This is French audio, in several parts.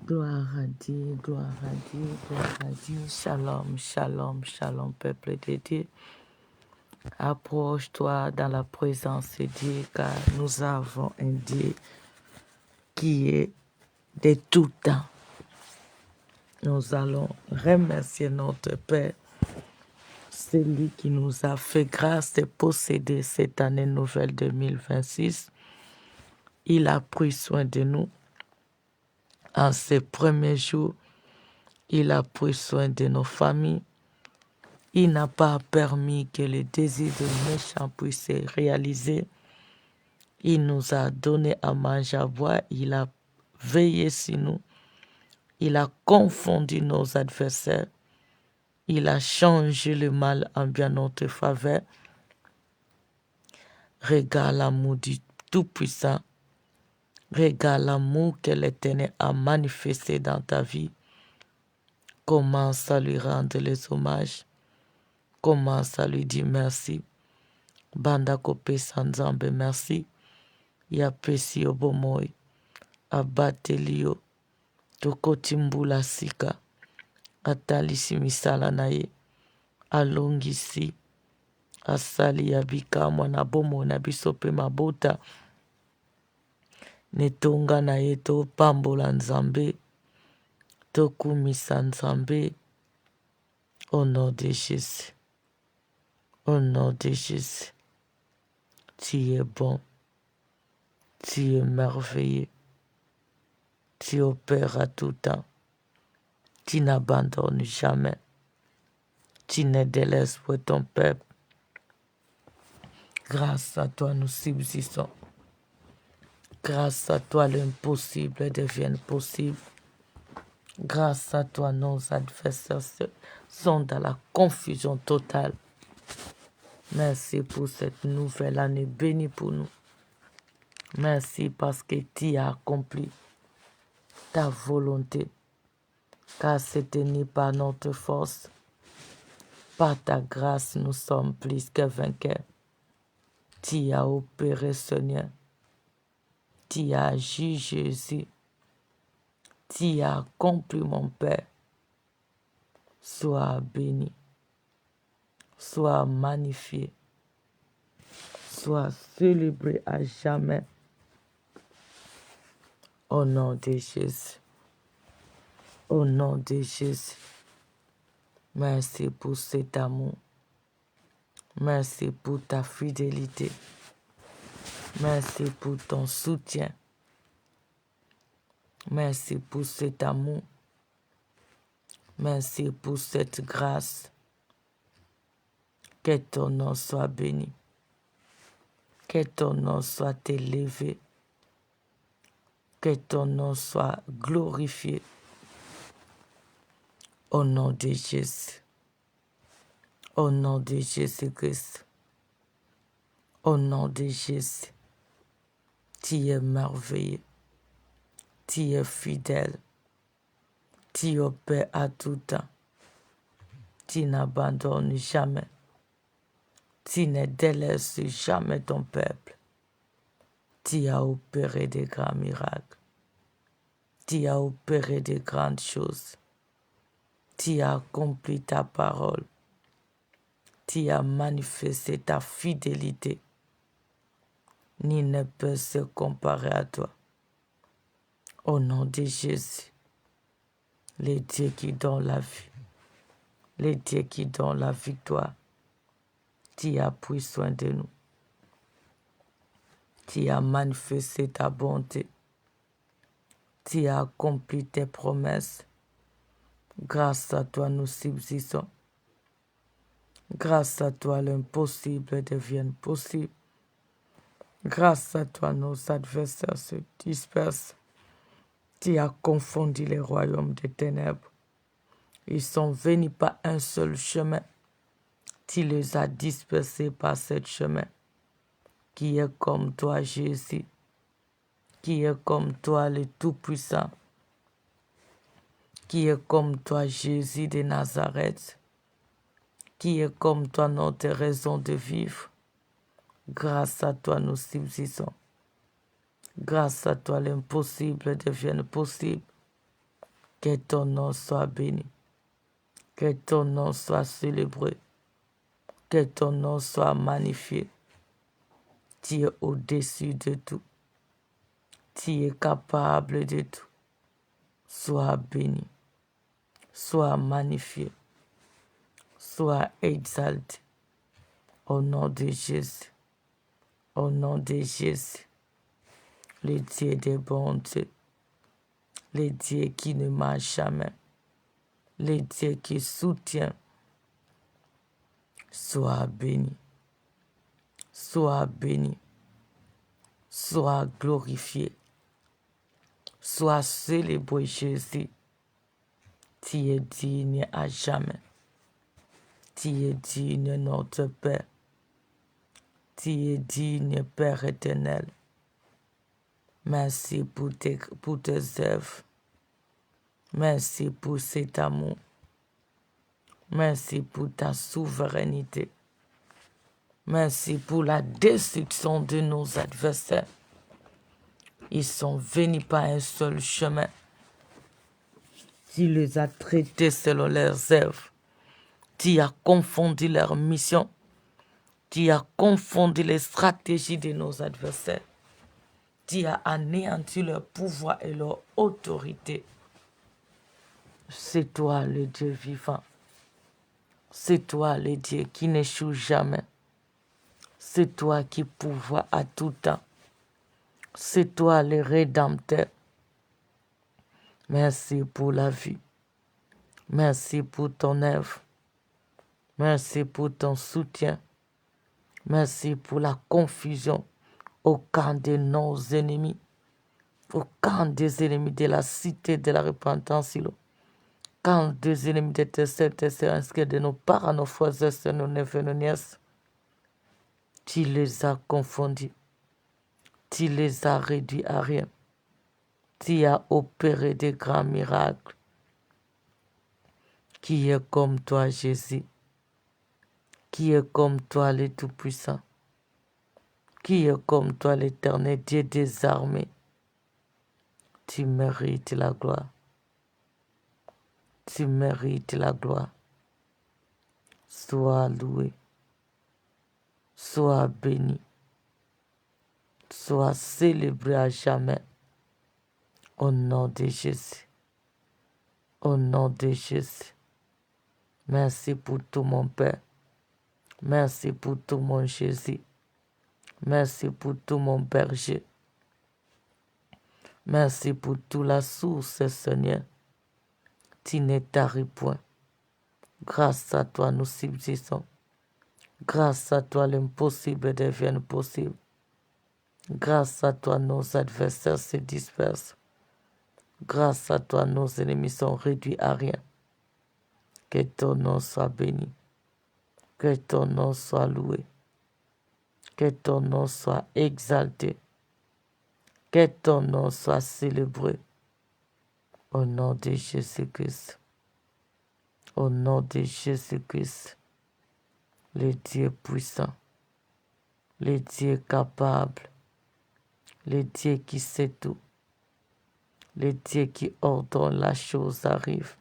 Gloire à Dieu, gloire à Dieu, gloire à Dieu. Shalom, shalom, shalom, peuple de Dieu. Approche-toi dans la présence de Dieu, car nous avons un Dieu qui est de tout temps. Nous allons remercier notre Père, celui qui nous a fait grâce de posséder cette année nouvelle 2026. Il a pris soin de nous en ces premiers jours. Il a pris soin de nos familles. Il n'a pas permis que les désirs des méchants puissent se réaliser. Il nous a donné à manger, à boire. Il a veillé sur nous. Il a confondu nos adversaires. Il a changé le mal en bien notre faveur. Regarde l'amour du Tout-Puissant. Regarde l'amour que l'Éternel a manifesté dans ta vie. Commence à lui rendre les hommages. Commence à lui dire merci. Banda kope sanzambe merci. Ya pesi obomoi. Abatelio. Tokotimbula sika. Atalisi misala na ye. Alongisi. Asali ya bikamwa na bomo na biso pe mabota. Netonga na ye topambola nzambe. Tokumisa nzambe. Au nom de Jésus. Au nom de Jésus. Tu es bon. Tu es merveilleux. Tu opères à tout temps. Tu n'abandonnes jamais. Tu ne délaisses pas ton peuple. Grâce à toi, nous subsistons. Grâce à toi, l'impossible devient possible. Grâce à toi, nos adversaires sont dans la confusion totale. Merci pour cette nouvelle année bénie pour nous. Merci parce que tu as accompli ta volonté. Car ce n'est pas notre force. Par ta grâce, nous sommes plus que vainqueurs. Tu as opéré, Seigneur. Tu as agi, Jésus. Tu as accompli, mon Père. Sois béni. Sois magnifié. Sois célébré à jamais. Au nom de Jésus. Au nom de Jésus. Merci pour cet amour. Merci pour ta fidélité. Merci pour ton soutien. Merci pour cet amour. Merci pour cette grâce. Que ton nom soit béni. Que ton nom soit élevé. Que ton nom soit glorifié. Au nom de Jésus. Au nom de Jésus-Christ. Au nom de Jésus. Tu es merveilleux. Tu es fidèle. Tu opères à tout temps. Tu n'abandonnes jamais. Tu ne délaisses jamais ton peuple. Tu as opéré des grands miracles. Tu as opéré de grandes choses. Tu as accompli ta parole. Tu as manifesté ta fidélité. Nul ne peut se comparer à toi. Au nom de Jésus, le Dieu qui donne la vie, le Dieu qui donne la victoire, tu as pris soin de nous. Tu as manifesté ta bonté. Tu as accompli tes promesses. Grâce à toi, nous subsistons. Grâce à toi, l'impossible devient possible. Grâce à toi, nos adversaires se dispersent. Tu as confondu les royaumes des ténèbres. Ils sont venus par un seul chemin. Tu les as dispersés par ce chemin. Qui est comme toi, Jésus. Qui est comme toi, le Tout-Puissant. Qui est comme toi, Jésus de Nazareth. Qui est comme toi, notre raison de vivre. Grâce à toi, nous subsistons. Grâce à toi, l'impossible devient possible. Que ton nom soit béni. Que ton nom soit célébré. Que ton nom soit magnifié. Tu es au-dessus de tout. Tu es capable de tout. Sois béni. Sois magnifié. Sois exalté. Au nom de Jésus. Au nom de Jésus. Le Dieu des bontés. Le Dieu qui ne marche jamais. Le Dieu qui soutient. Sois béni. Sois béni. Sois glorifié. Sois célébré, Jésus. Tu es digne à jamais. Tu es digne, notre Père. Tu es digne, Père éternel. Merci pour tes œuvres. Merci pour cet amour. Merci pour ta souveraineté. Merci pour la destruction de nos adversaires. Ils sont venus par un seul chemin. Tu les as traités selon leurs œuvres. Tu as confondu leur mission. Tu as confondu les stratégies de nos adversaires. Tu as anéanti leur pouvoir et leur autorité. C'est toi le Dieu vivant. C'est toi le Dieu qui n'échoue jamais. C'est toi qui pourvois à tout temps. C'est toi le Rédempteur. Merci pour la vie. Merci pour ton œuvre. Merci pour ton soutien. Merci pour la confusion au camp de nos ennemis. Au camp des ennemis de la cité de la repentance. Au camp des ennemis de tes sœurs, tes sœurs, de nos parents, nos frères et sœurs, nos neveux, nos nièces. Tu les as confondus. Tu les as réduits à rien. Tu as opéré de grands miracles. Qui est comme toi, Jésus? Qui est comme toi, le Tout-Puissant? Qui est comme toi, l'Éternel Dieu des armées? Tu mérites la gloire. Tu mérites la gloire. Sois loué. Sois béni. Sois célébré à jamais. Au nom de Jésus. Au nom de Jésus. Merci pour tout mon Père. Merci pour tout mon Jésus. Merci pour tout mon berger. Merci pour toute la source, Seigneur. Tu ne taris point. Grâce à toi, nous subsistons. Grâce à toi, l'impossible devient possible. Grâce à toi, nos adversaires se dispersent. Grâce à toi, nos ennemis sont réduits à rien. Que ton nom soit béni. Que ton nom soit loué. Que ton nom soit exalté. Que ton nom soit célébré. Au nom de Jésus-Christ. Au nom de Jésus-Christ. Le Dieu puissant. Le Dieu capable. Le Dieu qui sait tout. Le Dieu qui ordonne la chose arrive.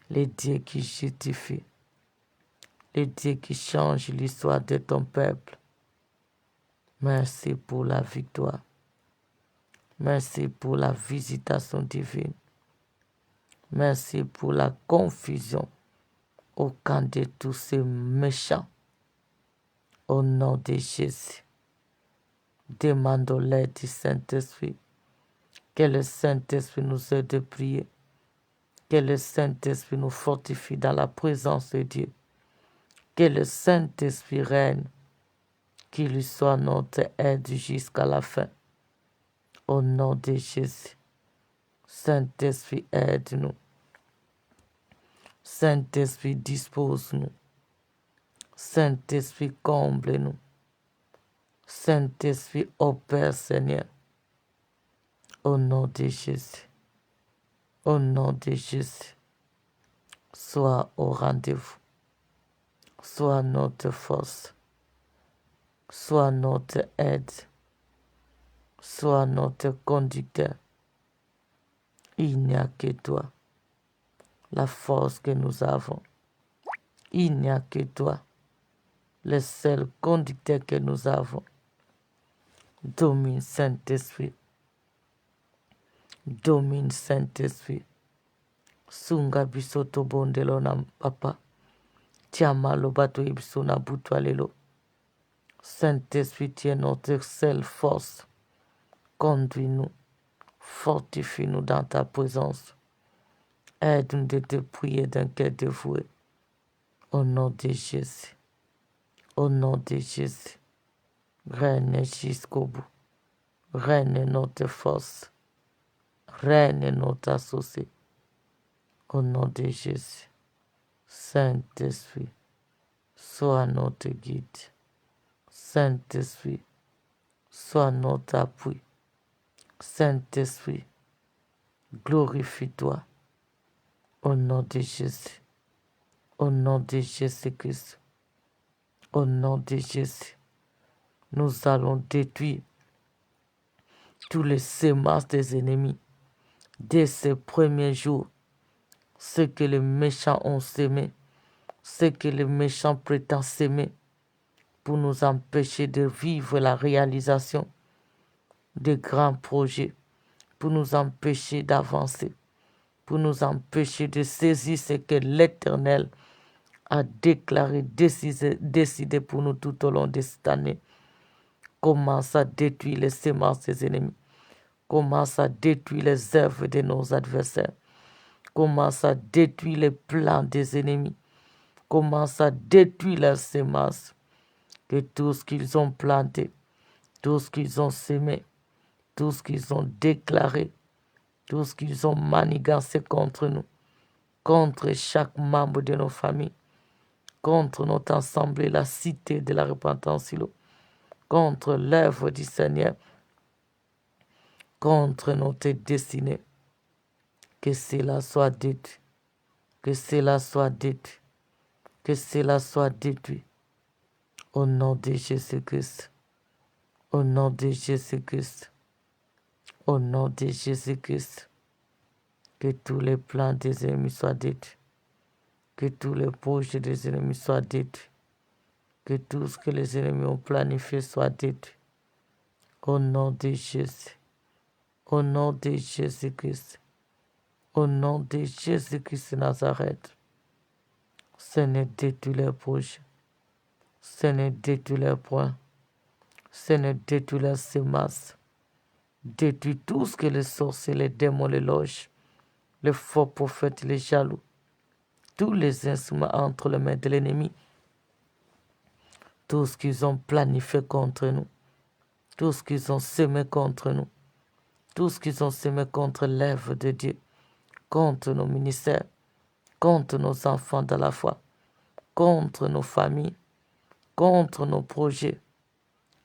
Le Dieu qui justifie. Le Dieu qui change l'histoire de ton peuple. Merci pour la victoire. Merci pour la visitation divine. Merci pour la confusion au camp de tous ces méchants. Au nom de Jésus, demandons l'aide du Saint-Esprit. Que le Saint-Esprit nous aide à prier. Que le Saint-Esprit nous fortifie dans la présence de Dieu. Que le Saint-Esprit règne. Qu'il lui soit notre aide jusqu'à la fin. Au nom de Jésus. Saint-Esprit, aide-nous. Saint-Esprit, dispose-nous. Saint-Esprit, comble-nous. Saint-Esprit, opère, Seigneur. Au nom de Jésus. Au nom de Jésus. Sois au rendez-vous. Sois notre force. Sois notre aide. Sois notre conducteur. Il n'y a que toi, la force que nous avons. Il n'y a que toi, le seul conducteur que nous avons. Domine Saint-Esprit, domine Saint-Esprit. Sunga biso tobondelo na papa. Tiama lo bato ibiso na butwa lelo. Saint-Esprit, tu es notre seule force. Conduis-nous, fortifie-nous dans ta présence. Aide-nous de te prier d'un cœur dévoué. Au nom de Jésus, au nom de Jésus, règne jusqu'au bout. Règne notre force. Règne notre associé. Au nom de Jésus, Saint-Esprit, sois notre guide. Saint-Esprit, sois notre appui. Saint-Esprit, glorifie-toi. Au nom de Jésus, au nom de Jésus-Christ, au nom de Jésus, nous allons détruire tous les semences des ennemis dès ces premiers jours. Ce que les méchants ont sémé, ce que les méchants prétendent s'aimer pour nous empêcher de vivre la réalisation de grands projets, pour nous empêcher d'avancer, pour nous empêcher de saisir ce que l'Éternel a déclaré, décidé pour nous tout au long de cette année. Commence à détruire les semences des ennemis. Commence à détruire les œuvres de nos adversaires. Commence à détruire les plans des ennemis. Commence à détruire leurs semences. Que tout ce qu'ils ont planté, tout ce qu'ils ont semé, tout ce qu'ils ont déclaré, tout ce qu'ils ont manigancé contre nous, contre chaque membre de nos familles, contre notre assemblée, la cité de la repentance, contre l'œuvre du Seigneur, contre notre destinée. Que cela soit détruit, que cela soit détruit, que cela soit détruit. Au nom de Jésus-Christ, au nom de Jésus-Christ, au nom de Jésus-Christ, que tous les plans des ennemis soient détruits, que tous les projets des ennemis soient détruits, que tout ce que les ennemis ont planifié soit détruit. Au nom de Jésus, au nom de Jésus-Christ, au nom de Jésus-Christ de Nazareth, Seigneur, détruis les projets, Seigneur, détruis les points, Seigneur, détruis les semences, détruis tout ce que les sorciers, les démons, les loges, les faux prophètes, les jaloux, tous les instruments entre les mains de l'ennemi, tout ce qu'ils ont planifié contre nous, tout ce qu'ils ont semé contre nous, tout ce qu'ils ont semé contre l'œuvre de Dieu, contre nos ministères, contre nos enfants dans la foi, contre nos familles, contre nos projets,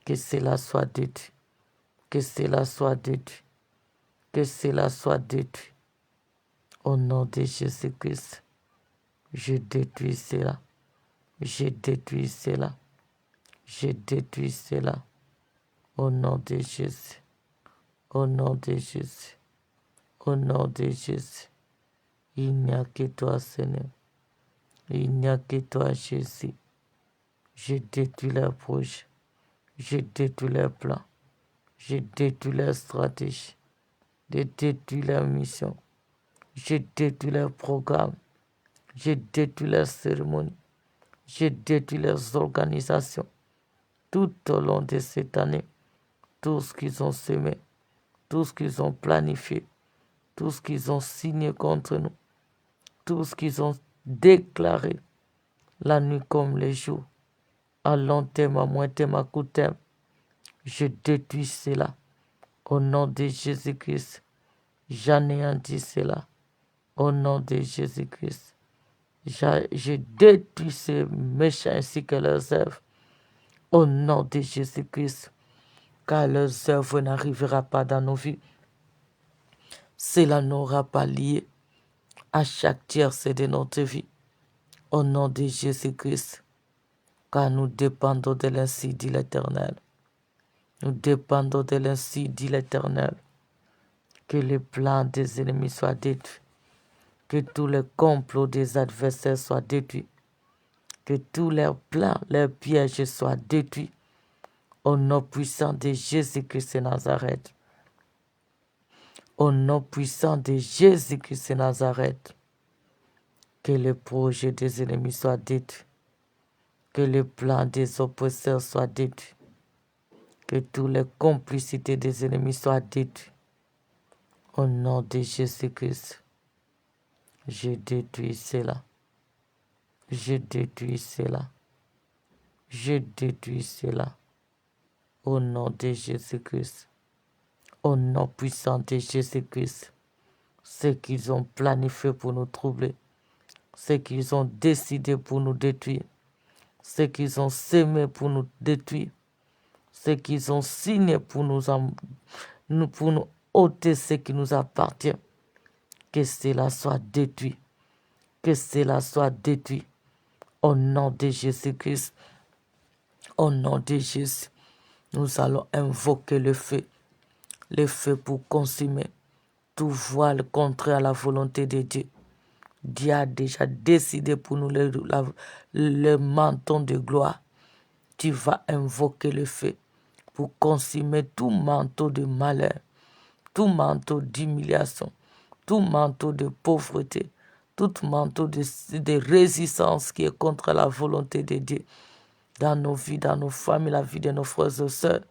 que cela soit détruit, que cela soit détruit, que cela soit détruit. Au nom de Jésus-Christ, je détruis cela, je détruis cela, je détruis cela. Au nom de Jésus, au nom de Jésus, au nom de Jésus. Il n'y a que toi, Seigneur. Il n'y a que toi, Jésus. Je détruis leurs projets, je détruis leurs plans, je détruis leurs stratégies, je détruis leurs missions, je détruis leurs programmes, je détruis leurs cérémonies, je détruis leurs organisations. Tout au long de cette année, tout ce qu'ils ont semé, tout ce qu'ils ont planifié, tout ce qu'ils ont signé contre nous, tout ce qu'ils ont déclaré, la nuit comme les jours, à long terme, à moyen terme, à court terme, je détruis cela. Au nom de Jésus-Christ, j'anéantis cela. Au nom de Jésus-Christ, je détruis ces méchants ainsi que leurs œuvres. Au nom de Jésus-Christ, car leurs œuvres n'arrivera pas dans nos vies. Cela n'aura pas lié à chaque tierce de notre vie. Au nom de Jésus-Christ, car nous dépendons de l'ainsi dit l'Éternel. Nous dépendons de l'ainsi dit l'Éternel. Que les plans des ennemis soient détruits. Que tous les complots des adversaires soient détruits. Que tous leurs plans, leurs pièges soient détruits. Au nom puissant de Jésus-Christ de Nazareth. Au nom puissant de Jésus-Christ de Nazareth. Que les projets des ennemis soient détruits. Que les plans des oppresseurs soient détruits. Que toutes les complicités des ennemis soient détruites. Au nom de Jésus-Christ, je détruis cela. Je détruis cela. Je détruis cela. Au nom de Jésus-Christ. Au nom puissant de Jésus-Christ. Ce qu'ils ont planifié pour nous troubler. Ce qu'ils ont décidé pour nous détruire. Ce qu'ils ont semé pour nous détruire. Ce qu'ils ont signé pour nous ôter ce qui nous appartient. Que cela soit détruit. Que cela soit détruit. Au nom de Jésus-Christ. Au nom de Jésus. Nous allons invoquer le feu. Le feu pour consumer tout voile contraire à la volonté de Dieu. Dieu a déjà décidé pour nous le menton de gloire. Tu vas invoquer le feu pour consumer tout manteau de malheur, tout manteau d'humiliation, tout manteau de pauvreté, tout manteau de résistance qui est contre la volonté de Dieu dans nos vies, dans nos familles, la vie de nos frères et sœurs.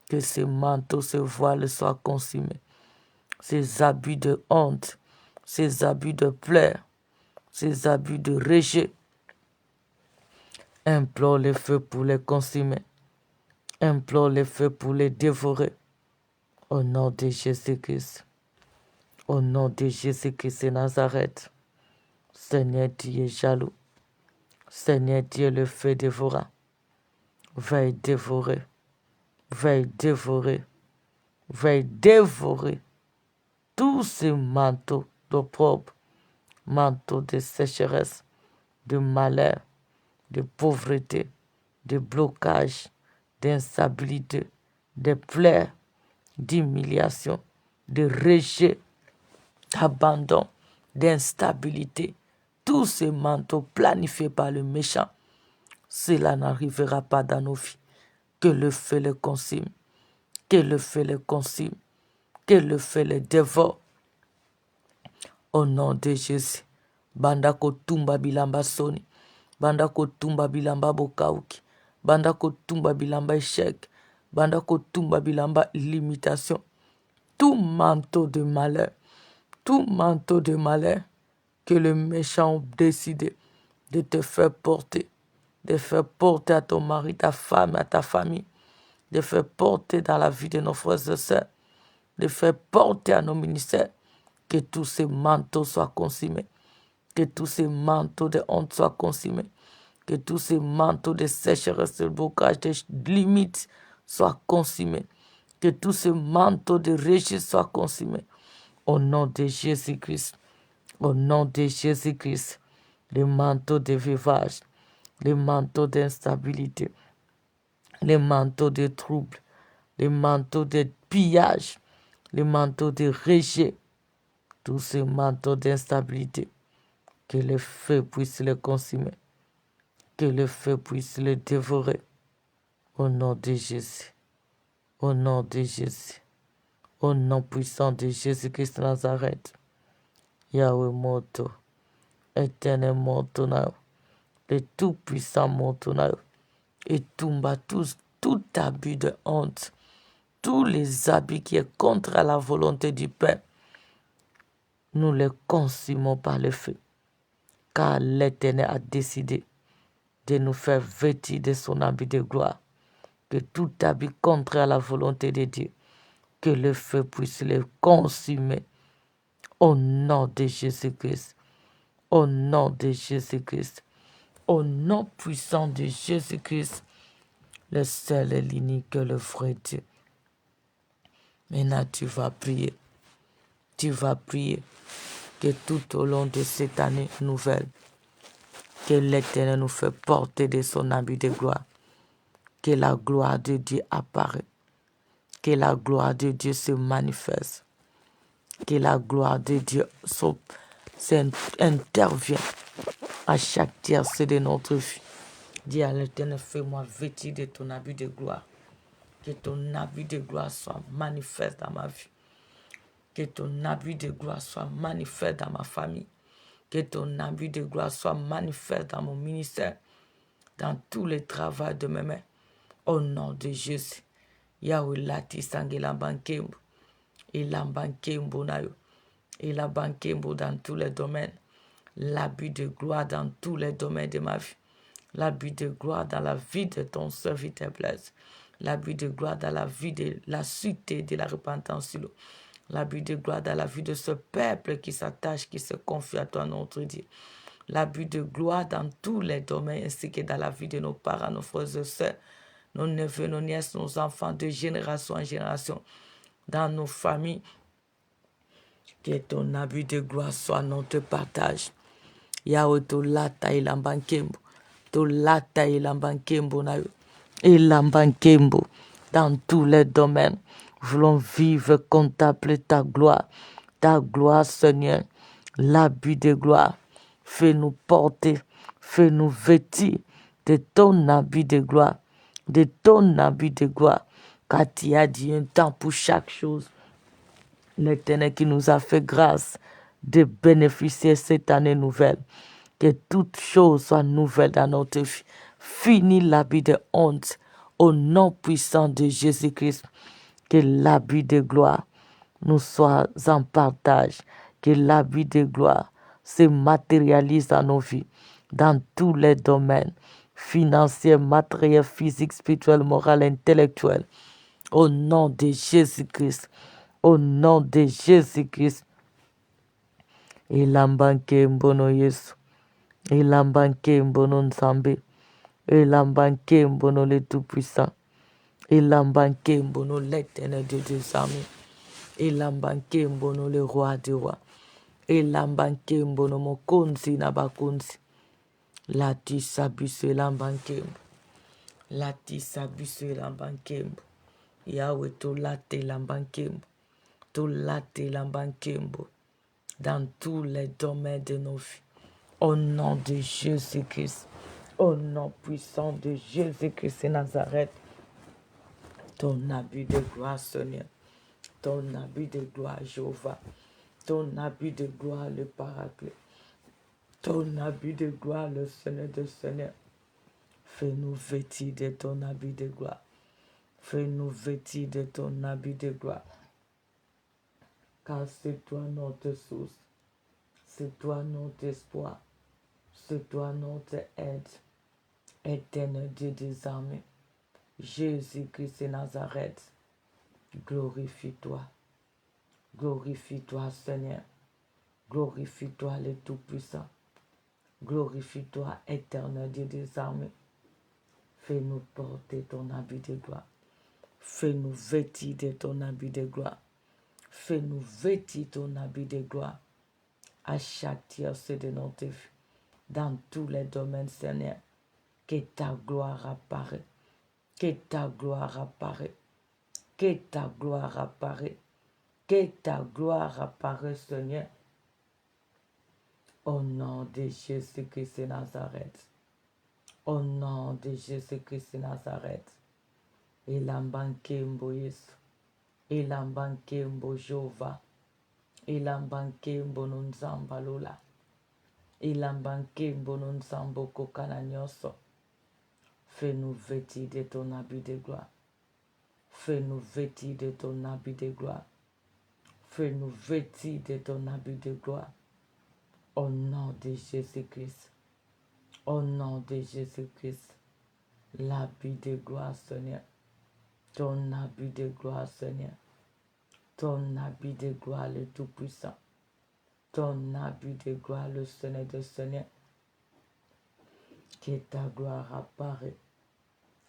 Que ces manteaux, ces voiles soient consumés. Ces abus de honte, ces abus de pleurs, ces abus de rejet. Implore le feu pour les consumer. Implore le feu pour les dévorer. Au nom de Jésus-Christ. Au nom de Jésus-Christ de Nazareth. Seigneur Dieu est jaloux. Seigneur Dieu, le feu dévorant. Veuille dévorer. Veuille dévorer. Veuille dévorer tous ces manteaux d'opprobre, manteaux de sécheresse, de malheur, de pauvreté, de blocage, d'instabilité, de pleurs, d'humiliation, de rejet, d'abandon, d'instabilité. Tous ces manteaux planifiés par le méchant, cela n'arrivera pas dans nos vies. Que le feu les consume, que le feu les consume, que le feu les dévore. Au nom de Jésus. Bandako tumba bilamba soni. Bandako tumba bilamba bokauki. Bandako tumba bilamba échec. Bandako tumba bilamba limitation. Tout manteau de malheur. Tout manteau de malheur que le méchant a décidé de te faire porter. De faire porter à ton mari, ta femme, à ta famille. De faire porter dans la vie de nos frères et sœurs. De faire porter à nos ministères. Que tous ces manteaux soient consumés. Que tous ces manteaux de honte soient consumés. Que tous ces manteaux de sécheresse, de blocage, de limites soient consumés. Que tous ces manteaux de rejet soient consumés. Au nom de Jésus-Christ. Au nom de Jésus-Christ. Les manteaux de veuvage. Les manteaux d'instabilité. Les manteaux de troubles. Les manteaux de pillage. Les manteaux de rejet. Tous ces manteaux d'instabilité, que le feu puisse les consumer, que le feu puisse les dévorer. Au nom de Jésus, au nom de Jésus, au nom puissant de Jésus-Christ de Nazareth. Yahweh moto, éternel moto, le tout-puissant moto, et tomba tout abus de honte, tous les habits qui est contre la volonté du Père. Nous les consumons par le feu, car l'Éternel a décidé de nous faire vêtir de son habit de gloire. Que tout habit contraire à la volonté de Dieu, que le feu puisse les consumer. Au nom de Jésus-Christ, au nom de Jésus-Christ, au nom puissant de Jésus-Christ, le seul et l'unique, le vrai Dieu. Maintenant, tu vas prier. Tu vas prier que tout au long de cette année nouvelle, que l'Éternel nous fait porter de son habit de gloire, que la gloire de Dieu apparaît, que la gloire de Dieu se manifeste, Que la gloire de Dieu intervient à chaque tiercé de notre vie. Dis à l'Éternel, fais-moi vêtir de ton habit de gloire. Que ton habit de gloire soit manifeste dans ma vie. Que ton habit de gloire soit manifeste dans ma famille. Que ton habit de gloire soit manifeste dans mon ministère, dans tous les travaux de mes mains. Au nom de Jésus. Yahweh lati sangela bankembo. Il a bankembo nayo. Il a bankembo dans tous les domaines. L'habit de gloire dans tous les domaines de ma vie. L'habit de gloire dans la vie de ton serviteur Blaise. L'habit de gloire dans la vie de la suite de la repentance. L'habit de gloire dans la vie de ce peuple qui s'attache, qui se confie à toi, notre Dieu. L'habit de gloire dans tous les domaines, ainsi que dans la vie de nos parents, nos frères et sœurs, nos neveux, nos nièces, nos enfants, de génération en génération, dans nos familles. Que ton habit de gloire soit notre partage. Yahweh to lata ilambakembo. To lata ilambakembo na yo. Ilambakembo. Dans tous les domaines, voulons vivre, contempler ta gloire. Ta gloire, Seigneur. L'habit de gloire. Fais-nous porter. Fais-nous vêtir de ton habit de gloire. De ton habit de gloire. Car tu as dit un temps pour chaque chose. L'Éternel qui nous a fait grâce de bénéficier cette année nouvelle. Que toute chose soit nouvelle dans notre vie. Fini l'habit de honte au nom puissant de Jésus-Christ. Que l'habit de gloire nous soit en partage. Que l'habit de gloire se matérialise dans nos vies, dans tous les domaines, financiers, matériels, physiques, spirituels, moraux, intellectuels. Au nom de Jésus-Christ. Au nom de Jésus-Christ. Ilambanke mbono Yesu. Ilambanke mbono Nzambe. Ilambanke mbono le Tout-Puissant. Ilambanke mbono l'Éternel Dieu des armées. Ilambanke mbono le Roi des rois. Ilambanke mbono mokonzi na bakonzi. Lati sabiso ilambanke mbo. Lati sabiso ilambanke mbo. Yahweh to late ilambanke mbo. To late ilambanke mbo. Dans tous les domaines de nos vies. Au nom de Jésus-Christ. Au nom puissant de Jésus-Christ de Nazareth. Ton habit de gloire, Seigneur. Ton habit de gloire, Jéhovah. Ton habit de gloire, le Paraclet. Ton habit de gloire, le Seigneur de Seigneur. Fais-nous vêtir de ton habit de gloire. Fais-nous vêtir de ton habit de gloire. Car c'est toi notre source. C'est toi notre espoir. C'est toi notre aide. Éternel Dieu des armées. Jésus-Christ de Nazareth. Glorifie-toi. Glorifie-toi, Seigneur. Glorifie-toi, le Tout-Puissant. Glorifie-toi, Éternel Dieu des armées. Fais-nous porter ton habit de gloire. Fais-nous vêtir de ton habit de gloire. Fais-nous vêtir ton habit de gloire. À chaque tiercé de notre vie. Dans tous les domaines, Seigneur. Que ta gloire apparaît. Que ta gloire apparaît. Que ta gloire apparaît. Que ta gloire apparaît, Seigneur. Au nom de Jésus-Christ de Nazareth. Au nom de Jésus-Christ de Nazareth. Ilambanke Yesu. Ilambanke Jéhovah. Ilambanke Nzamba Lola. Ilambanke Nzambo Kokana Nyoso. Fais-nous vêtir de ton habit de gloire. Fais-nous vêtir de ton habit de gloire. Fais-nous vêtir de ton habit de gloire. Au nom de Jésus-Christ. Au nom de Jésus-Christ. L'habit de gloire, Seigneur. Ton habit de gloire, Seigneur. Ton habit de gloire, le Tout-Puissant. Ton habit de gloire, le Seigneur de Seigneur. Que ta gloire apparaît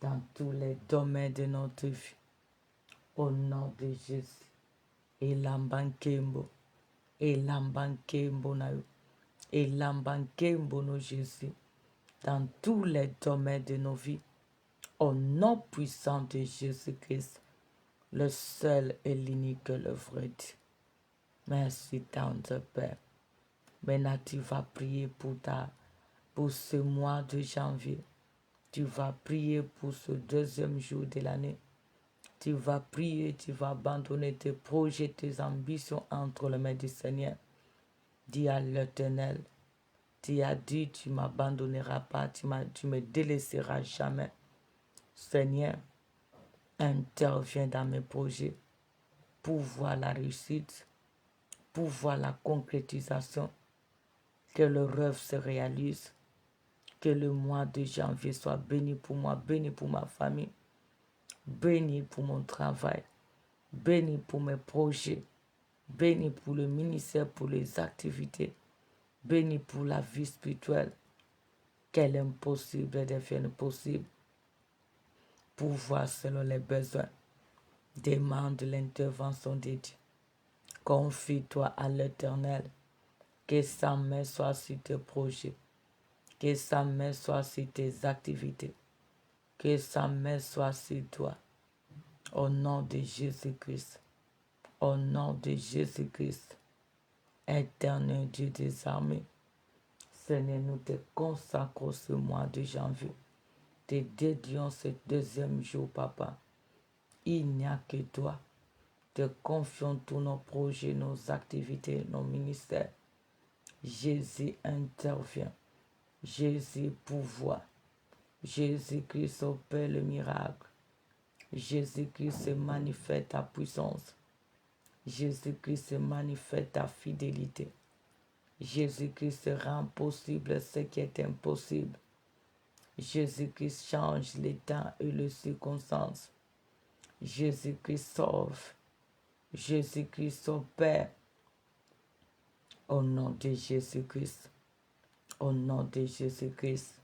dans tous les domaines de notre vie. Au nom de Jésus. Ilambankembo. Ilambankembo nayo. Ilambankembo no Jésus. Dans tous les domaines de nos vies. Au nom puissant de Jésus-Christ. Le seul et l'unique, le vrai Dieu. Merci, tendre Père. Maintenant, tu vas prier pour ce mois de janvier. Tu vas prier pour ce deuxième jour de l'année. Tu vas prier, tu vas abandonner tes projets, tes ambitions entre les mains du Seigneur. Dis à l'Éternel, tu as dit, tu ne m'abandonneras pas, tu ne me délaisseras jamais. Seigneur, interviens dans mes projets pour voir la réussite, pour voir la concrétisation, que le rêve se réalise, que le mois de janvier soit béni pour moi, béni pour ma famille, béni pour mon travail, béni pour mes projets, béni pour le ministère, pour les activités, béni pour la vie spirituelle, qu'elle est impossible devienne possible, pour voir selon les besoins. Demande l'intervention de Dieu. Confie-toi à l'Éternel, que sa main soit sur tes projets, que sa main soit sur tes activités, que sa main soit sur toi. Au nom de Jésus-Christ, au nom de Jésus-Christ, éternel Dieu des armées, Seigneur, nous te consacrons ce mois de janvier. Te dédions ce deuxième jour, Papa. Il n'y a que toi. Te confions tous nos projets, nos activités, nos ministères. Jésus intervient. Jésus pouvoir. Jésus-Christ opère le miracle. Jésus-Christ se manifeste ta puissance. Jésus-Christ se manifeste ta fidélité. Jésus-Christ rend possible ce qui est impossible. Jésus-Christ change les temps et les circonstances. Jésus-Christ sauve. Jésus-Christ opère. Au nom de Jésus-Christ. Au nom de Jésus-Christ.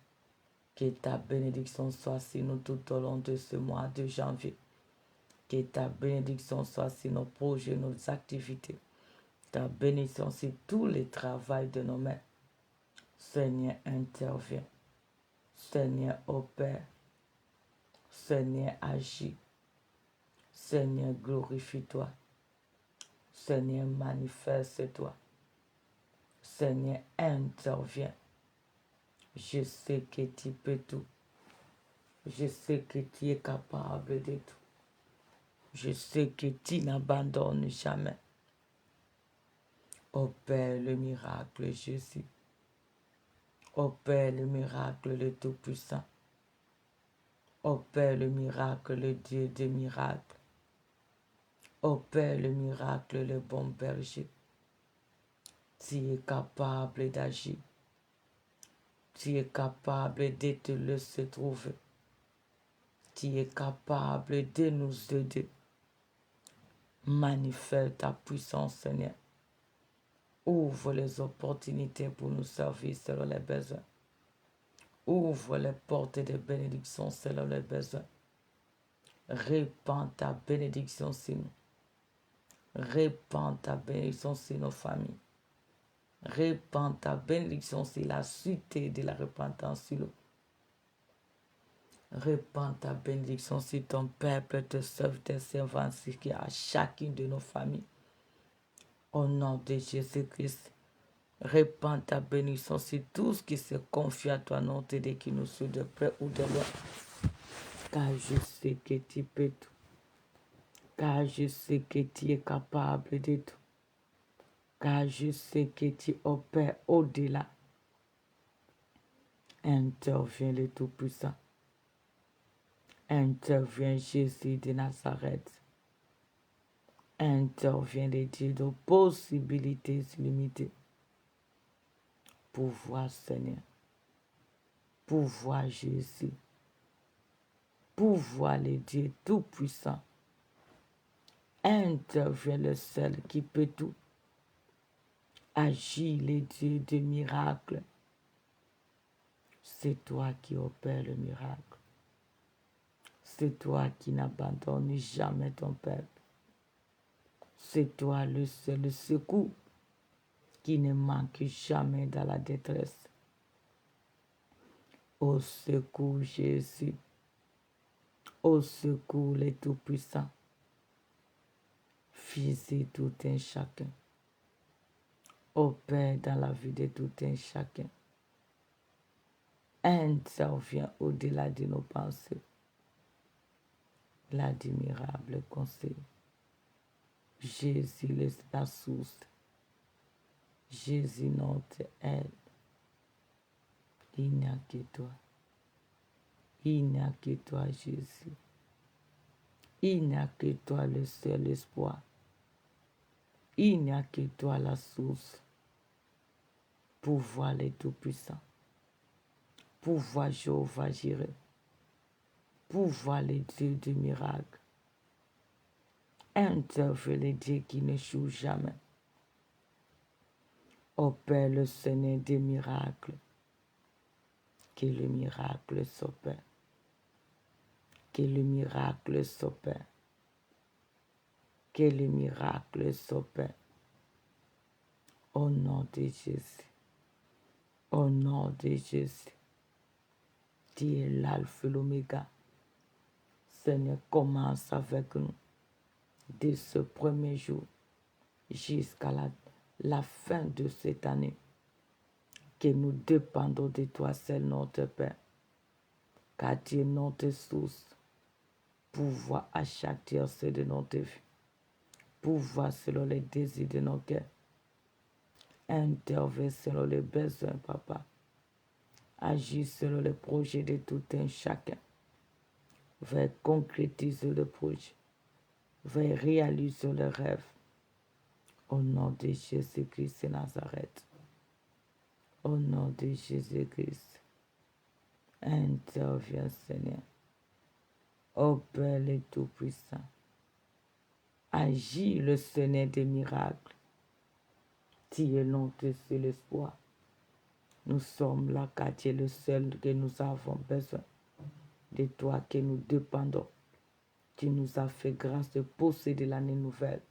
Que ta bénédiction soit sur nous tout au long de ce mois de janvier. Que ta bénédiction soit sur nos projets, nos activités. Ta bénédiction sur tout le travail de nos mains. Seigneur, intervient. Seigneur, opère. Seigneur, agis. Seigneur, glorifie-toi. Seigneur, manifeste-toi. Seigneur, intervient. Je sais que tu peux tout. Je sais que tu es capable de tout. Je sais que tu n'abandonnes jamais. Opère le miracle, Jésus. Opère le miracle, le Tout-Puissant. Opère le miracle, le Dieu des miracles. Opère le miracle, le bon berger. Tu es capable d'agir. Tu es capable de te laisser trouver. Tu es capable de nous aider. Manifeste ta puissance, Seigneur. Ouvre les opportunités pour nous servir selon les besoins. Ouvre les portes de bénédiction selon les besoins. Répands ta bénédiction sur nous. Répands ta bénédiction sur nos familles. Répands ta bénédiction sur la cité de la repentance sur nous. Répands ta bénédiction sur ton peuple, tes servants, tes servants, qui à chacune de nos familles. Au nom de Jésus-Christ, répands ta bénédiction sur tout ce qui se confie à toi, non t'aider qui nous suit de près ou de loin. Car je sais que tu peux tout. Car je sais que tu es capable de tout. Car je sais que tu opères au-delà. Interviens le Tout-Puissant. Interviens Jésus de Nazareth. Interviens les dieux de possibilités illimitées. Pouvoir Seigneur. Pouvoir Jésus. Pouvoir les dieux tout-puissants. Interviens le seul qui peut tout. Agis les dieux de miracles. C'est toi qui opères le miracle. C'est toi qui n'abandonnes jamais ton peuple. C'est toi le seul secours qui ne manque jamais dans la détresse. Au secours Jésus. Au secours les tout-puissants. Visite tout un chacun. Opère dans la vie de tout un chacun. Intervient au-delà de nos pensées. L'admirable conseil. Jésus, la source. Jésus, notre aide. Il n'y a que toi. Il n'y a que toi, Jésus. Il n'y a que toi le seul espoir. Il n'y a que toi la source. Pouvoir les tout-puissants. Pouvoir Jéhovah Jireh. Pouvoir les dieux du miracle. Intervient les dieux qui ne jouent jamais. Opère le Seigneur des miracles. Que le miracle s'opère. Que le miracle s'opère. Que le miracle s'opère. Au nom de Jésus. Au nom de Jésus. Tu es l'alpha et l'oméga. Seigneur, commence avec nous. Dès ce premier jour jusqu'à la fin de cette année. Que nous dépendons de toi seul, notre Père. Car tu es notre source. Pouvoir à chaque tiercé de notre vie. Pouvoir selon les désirs de nos cœurs. Intervenir selon les besoins, papa. Agir selon les projets de tout un chacun. Vers concrétiser le projet. Vers réaliser le rêve. Au nom de Jésus-Christ de Nazareth. Au nom de Jésus-Christ. Interviens, Seigneur. Ô Père le Tout-Puissant. Agis le Seigneur des miracles. Tu es notre seul espoir. Nous sommes là car tu es le seul que nous avons besoin. De toi que nous dépendons. Tu nous as fait grâce de posséder l'année nouvelle.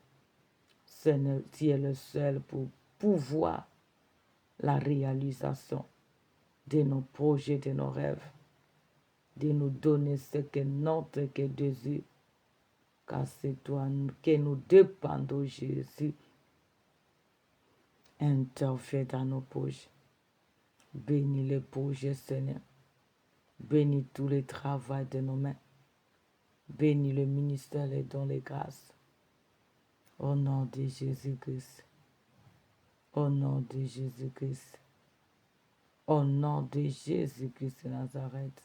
Seigneur, tu es le seul pour pouvoir la réalisation de nos projets, de nos rêves. De nous donner ce que notre que désir. Car c'est toi que nous dépendons, Jésus. Interviens dans nos projets. Bénis les projets, Seigneur. Bénis tous les travaux de nos mains. Bénis le ministère et dons les grâces. Au nom de Jésus-Christ. Au nom de Jésus-Christ. Au nom de Jésus-Christ de Nazareth.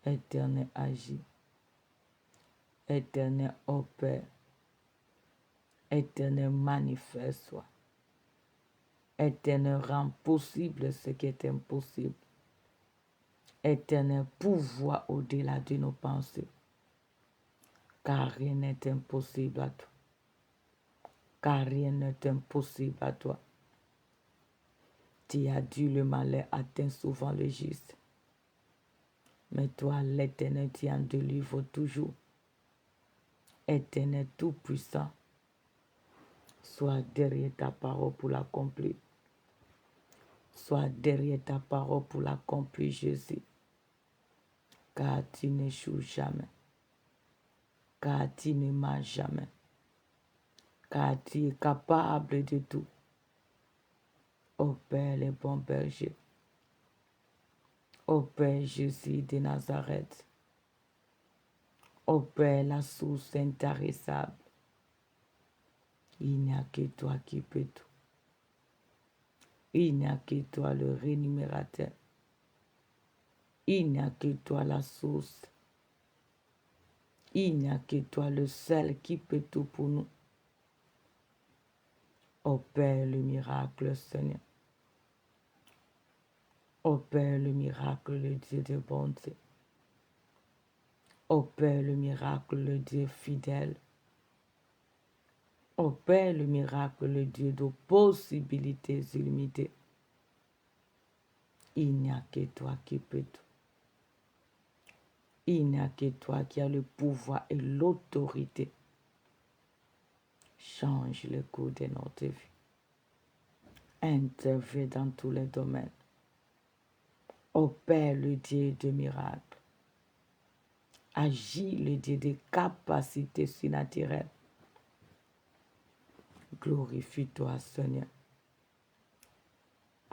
Éternel agis. Éternel opère. Éternel manifeste-toi. Éternel rend possible ce qui est impossible. Éternel pouvoir au-delà de nos pensées. Car rien n'est impossible à toi. Car rien n'est impossible à toi. Tu as dit le malheur atteint souvent le juste. Mais toi, l'Éternel, tu en délivres toujours. Éternel tout-puissant, sois derrière ta parole pour l'accomplir. Sois derrière ta parole pour l'accomplir, Jésus. Car tu n'échoues jamais. Car tu ne manges jamais. Car tu es capable de tout. Ô Père, le bon berger. Ô Père Jésus de Nazareth. Ô Père, la source intarissable. Il n'y a que toi qui peux tout. Il n'y a que toi le rémunérateur. Il n'y a que toi la source. Il n'y a que toi le seul qui peut tout pour nous. Opère le miracle, Seigneur. Opère le miracle, le Dieu de bonté. Opère le miracle, le Dieu fidèle. Opère le miracle, le Dieu de possibilités illimitées. Il n'y a que toi qui peux tout. Il n'y a que toi qui as le pouvoir et l'autorité. Change le cours de notre vie. Interviens dans tous les domaines. Opère le Dieu de miracles. Agis le Dieu des capacités surnaturelles. Glorifie-toi, Seigneur.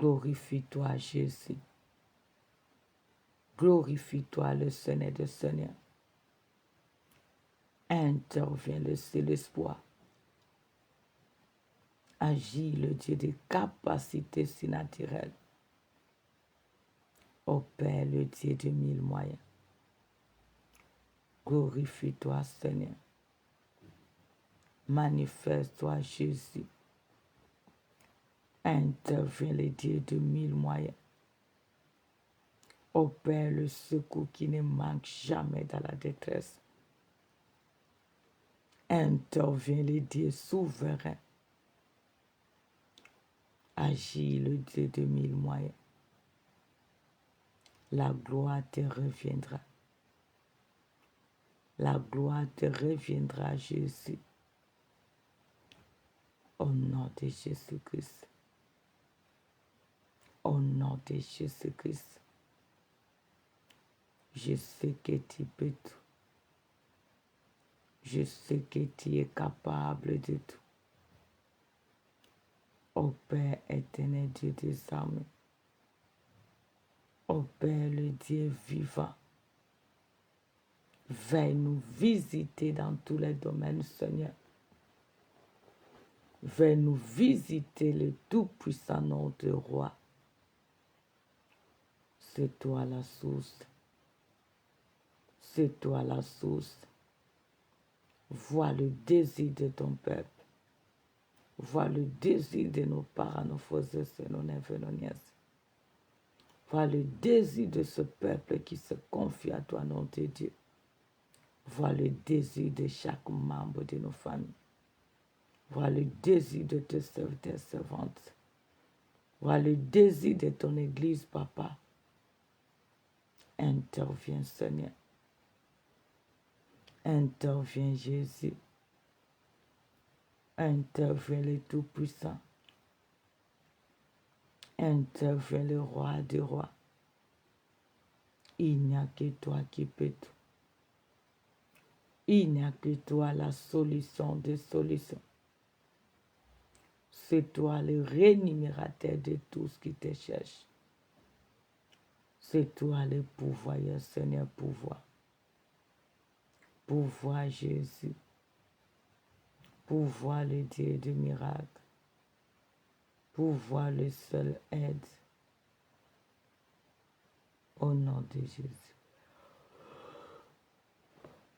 Glorifie-toi, Jésus. Glorifie-toi, le Seigneur des Seigneurs. Interviens, le Célespoir. Agis, le Dieu des capacités surnaturelles. Opère, le Dieu de mille moyens. Glorifie-toi, Seigneur. Manifeste-toi, Jésus. Interviens, le Dieu de mille moyens. Opère le secours qui ne manque jamais dans la détresse. Interviens, le Dieu souverain. Agis, le Dieu de mille moyens. La gloire te reviendra. La gloire te reviendra, Jésus. Au nom de Jésus-Christ. Au nom de Jésus-Christ. Je sais que tu peux tout. Je sais que tu es capable de tout. Ô Père éternel, Dieu des armées. Ô Père, le Dieu vivant. Veuille nous visiter dans tous les domaines, Seigneur. Veuille nous visiter, le tout-puissant nom de roi. C'est toi la source. C'est toi la source. Vois le désir de ton peuple. Vois le désir de nos parents, nos frères et sœurs, nos neveux, nos nièces. Vois le désir de ce peuple qui se confie à toi, nom de Dieu. Vois le désir de chaque membre de nos familles. Vois le désir de tes servantes. Vois le désir de ton Église, Papa. Interviens, Seigneur. Interviens, Jésus. Interviens, le Tout-Puissant. Interviens, le Roi des rois. Il n'y a que toi qui peux tout. Il n'y a que toi la solution des solutions. C'est toi le rémunérateur de tout ce qui te cherche. C'est toi le pourvoyeur, Seigneur, pouvoir. Pouvoir, Jésus. Pouvoir, le Dieu du miracle. Pouvoir, le seul aide. Au nom de Jésus.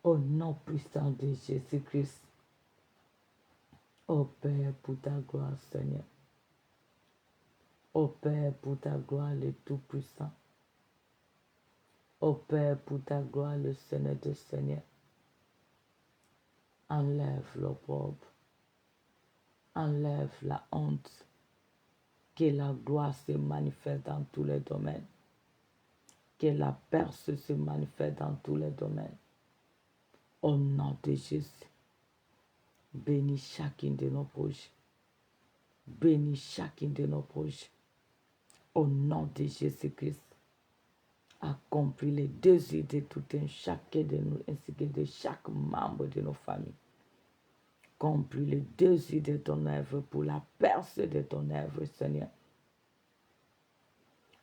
Au nom puissant de Jésus-Christ. Ô Père, pour ta gloire, Seigneur. Ô Père, pour ta gloire, le Tout-Puissant. Ô Père, pour ta gloire, le Seigneur des Seigneurs. Enlève l'opprobre. Enlève la honte. Que la gloire se manifeste dans tous les domaines. Que la perce se manifeste dans tous les domaines. Au nom de Jésus. Bénis chacun de nos projets. Bénis chacun de nos projets. Au nom de Jésus-Christ. Accomplis les désirs de tout un chacun de nous ainsi que de chaque membre de nos familles. Accomplis le désir de ton œuvre pour la perce de ton œuvre, Seigneur.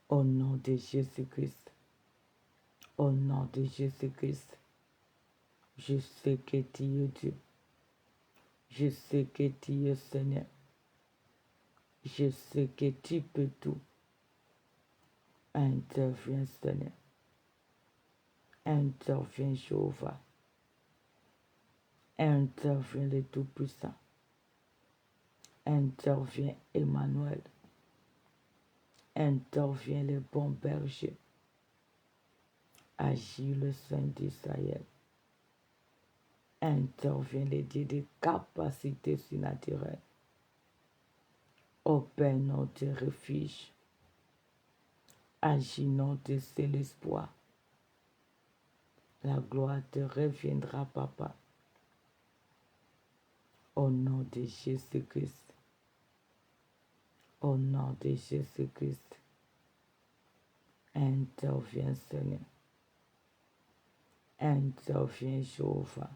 Au nom de Jésus-Christ. Au nom de Jésus-Christ. Je sais que tu es Dieu. Je sais que tu es Seigneur. Je sais que tu peux tout. Interviens, Seigneur. Interviens, Jéhovah. Interviens, le Tout-Puissant. Interviens, Emmanuel. Interviens, le bon berger. Agis, le Saint d'Israël. Interviens, le Dieu des capacités surnaturelles. Ô Père, notre refuge. Agis, notre seul espoir. La gloire te reviendra, Papa. Au nom de Jésus-Christ. Au nom de Jésus-Christ. Interviens, Seigneur. Interviens, Jéhovah.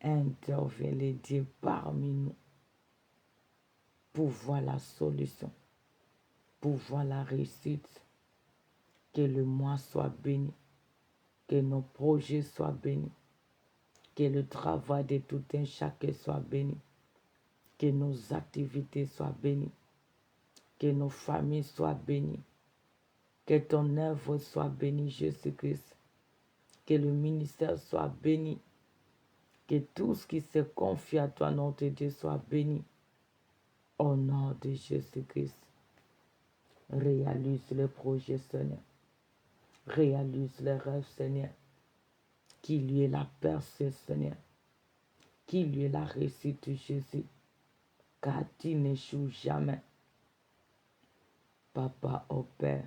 Interviens, les dieux parmi nous pour voir la solution. pour voir la réussite. Que le mois soit béni, que nos projets soient bénis, que le travail de tout un chacun soit béni, que nos activités soient bénies, que nos familles soient bénies, que ton œuvre soit bénie, Jésus-Christ, que le ministère soit béni, que tout ce qui se confie à toi, notre Dieu, soit béni. Au nom de Jésus-Christ, réalise le projet, Seigneur. Réalise les rêves, Seigneur. Qu'il y ait la percée, Seigneur. Qu'il y ait la réussite de Jésus. Car tu n'échoues jamais. Papa, au Père.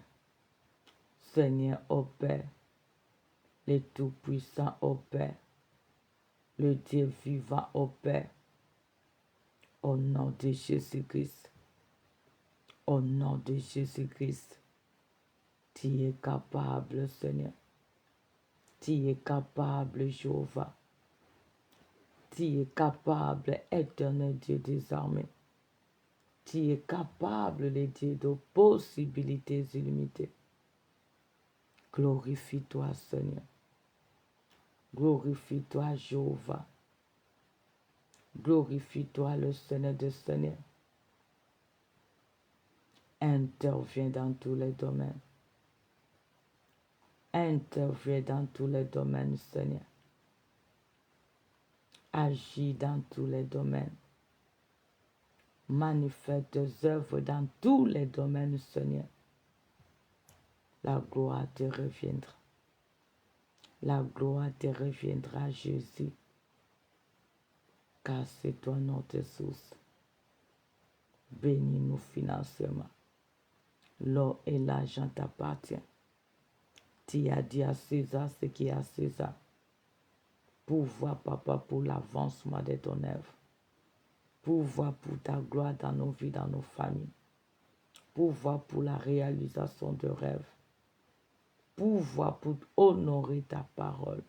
Seigneur, au Père. Le Tout-Puissant, au Père. Le Dieu vivant, au Père. Au nom de Jésus-Christ. Au nom de Jésus-Christ. Tu es capable, Seigneur. Tu es capable, Jéhovah. Tu es capable, éternel Dieu des armées. Tu es capable, le Dieu de possibilités illimitées. Glorifie-toi, Seigneur. Glorifie-toi, Jéhovah. Glorifie-toi, le Seigneur des Seigneurs. Interviens dans tous les domaines. Interviens dans tous les domaines, Seigneur. Agis dans tous les domaines. Manifeste tes œuvres dans tous les domaines, Seigneur. La gloire te reviendra. La gloire te reviendra, Jésus. Car c'est toi notre source. Bénis-nous financièrement. L'or et l'argent t'appartiennent. Tu as dit à César ce qui est à César. Pouvoir, Papa, pour l'avancement de ton œuvre. Pouvoir pour ta gloire dans nos vies, dans nos familles. Pouvoir pour la réalisation de rêves. Pouvoir pour honorer ta parole.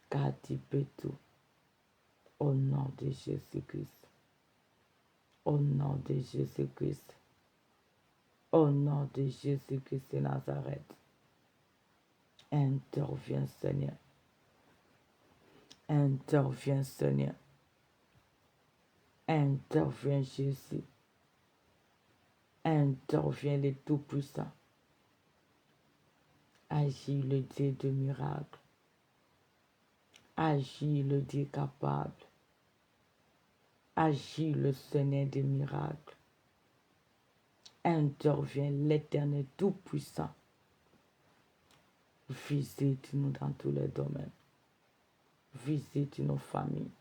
Car tu peux tout. Au nom de Jésus-Christ. Au nom de Jésus-Christ. Au nom de Jésus-Christ de Nazareth. Interviens, Seigneur. Interviens, Seigneur. Interviens, Jésus. Interviens, le Tout-Puissant. Agis, le Dieu de miracles. Agis, le Dieu capable. Agis, le Seigneur des miracles. Interviens, l'Éternel Tout-Puissant. Visite-nous dans tous les domaines. Visite nos familles.